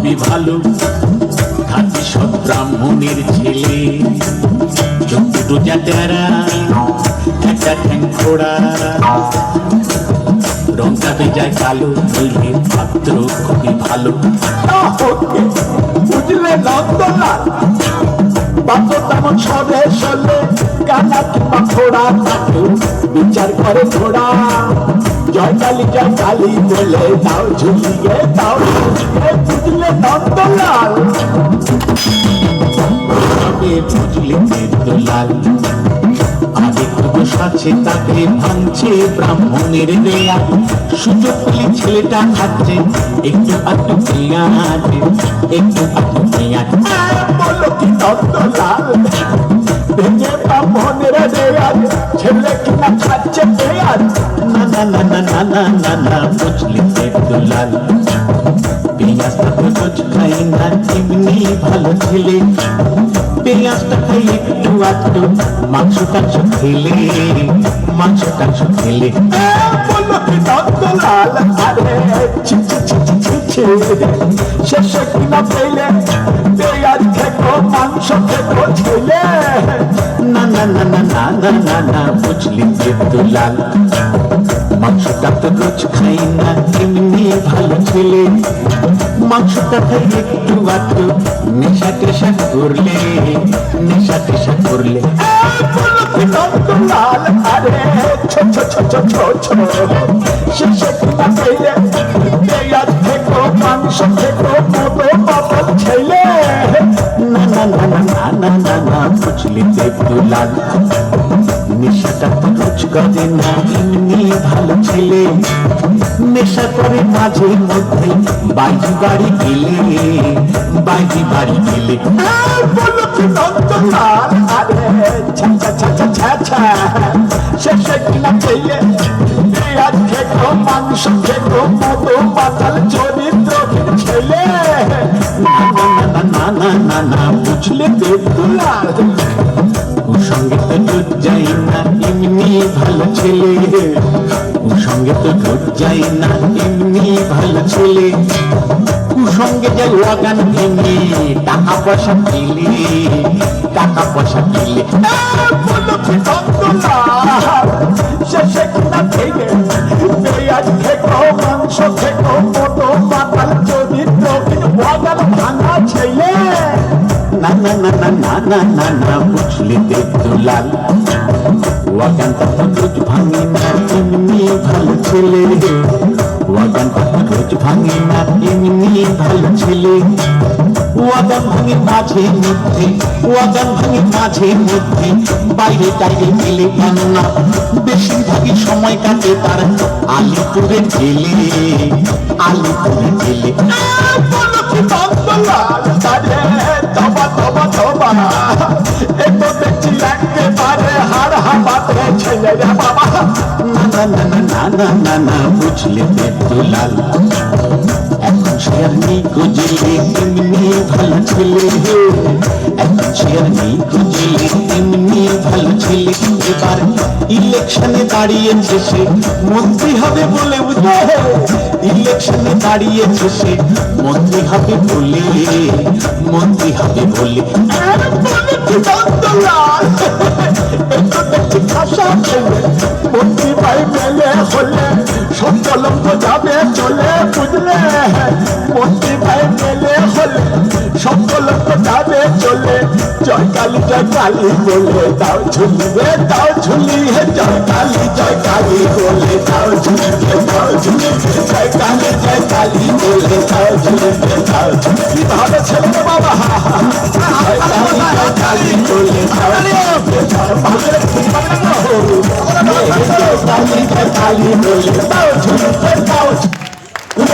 খুবই ভালো, খাঁটি সৎ ব্রাহ্মণের ছেলে। চোখদুটো টেরা, একটা ঠ্যাং খোড়া, রংটা বেজায় কালো, নইলে পাত্র খুবই ভালো। বুঝলে নন্দলাল, পাত্র তেমন সরে সলে কানা কিংবা ঘোড়া থাকে, বিচার করে ঘোড়া। জয় কালী বলে দাও ঝুলিয়ে, দাও ঝুলিয়ে। বুঝলে নন্দলাল, বুঝলে দেবদলাল, আগে দোষ আছে তাকে ভাঙছে ব্রাহ্মণের দেয়া। সুযোগ পেলে ছেলেটা খাচ্ছে একটু আধটু পেঁয়াজ, একটু আধটু পেঁয়াজ। বলো কি নন্দলাল, ভেঙে ব্রাহ্মণের দেয়াল, ছেলে কিনা খাচ্ছে পেঁয়াজ। না না না না না না না না, বুঝলি দেবদলাল, পেঁয়াজটা তো রোজ খাই না, এমনি ভালো ছেলে। পেঁয়াজটা খাই একটু আধটু, মাংস টাংস খেলে, মাংস টাংস খেলে। বলো কি নন্দলাল, আরে ছি ছি ছি ছি ছি ছি, শেষে কিনা পেলে পেঁয়াজ খেকো, মাংস খেকো ছেলে। না না না না না না না না, বুঝলি দেবদলাল, মাংসটা তো রোজ খাই না, এমনি ভালো ছেলে। মাংসটা খাই একটু আধটু, নেশা টেশা করলে, নেশা টেশা করলে। বলো কি নন্দলাল, আরে ছো ছো ছো ছো ছো ছো, শেষে কিনা পেলে পেঁয়াজ খেকো, মাংস খেকো, মতো পাতল ছেলে। না না না না না না না না, বুঝলি দেবদলাল, নেশাটা তো রোজ করে না, এমনি ভালো ছেলে। নেশা করে মাঝে মধ্যে বাইজি বাড়ি গেলে, বাইজি বাড়ি গেলে। বলো কি নন্দলাল, আরে ছা ছা ছা ছা ছা ছা, শেষে কিনা পেলে পেঁয়াজ খেকো, মাংস খেকো, মতো পাতাল চরিত্রহীন ছেলে। না না না না না না না, বুঝলে দেবদলাল, ওর সঙ্গে তো জোট যাই না, এমনি ভালো ছেলে। ওর সঙ্গে তো জোট যাই না, এমনি ভালো ছেলে। ওর সঙ্গে যাই ওয়াগান ভেঙে, টাকা পয়সা পেলে, টাকা পয়সা পেলে। বলো কি নন্দলাল, শেষে কিনা পেলে পেঁয়াজ খেকো, মাংস খেকো, মতো পাতাল চরিত্রহীন ওয়াগান ভাঙা ছেলে। না না না না না না না না, বুঝলি দেবদলাল, ওয়াগানটা তো রোজ ভাঙে না, এমনি ভালো ছেলে। ওয়াগানটা তো রোজ ভাঙে না, এমনি ভালো ছেলে। ওয়াগান ভাঙে মাঝে মধ্যে, ওয়াগান ভাঙে মাঝে মধ্যে, বাইরে টাইরে গেলে কেননা বেশিরভাগই সময় কাটে তার আলিপুরে গেলে, আলিপুরে গেলে। বলো কি নন্দলাল, আরে তবা তবা তবা, এতো দেখছি একেবারে হাড় হাবাতে ছেলে রে বাবা। না না না না না না না না, বুঝলে দেবদলাল, এখন সে আর নেই খুঁজলে, এমনি ভালো ছেলে। এখন সে আর নেই খুঁজলে, এমনি ভালো ছেলে। এবার ইলেকশনে দাঁড়িয়েছে সে, মন্ত্রী হবে বলে, বুঝলে, ইলেকশনে দাঁড়িয়েছে সে, মন্ত্রী হবে বলে, মন্ত্রী হবে বলে। বলো কি নন্দলাল, এতো দেখছি খাসা ছেলে, মন্ত্রী ভাই মেলে হলে সব কলঙ্ক যাবে চলে। বুঝলে, মন্ত্রী ভাই মেলে হলে সব কলঙ্ক যাবে চলে। জয় কালী বলে দাও ঝুলিয়ে, দাও ঝুলিয়ে। জয় কালী বলে দাও ঝুলিয়ে, দাও ঝুলিয়ে। জয় কালী বলে দাও ঝুলিয়ে, দাও ঝুলিয়ে। ভালো ছেলে বাবা, জয় কালী বলে দাও ঝুলিয়ে, দাও ভালো। জয় কালী বলে দাও ঝুলিয়ে,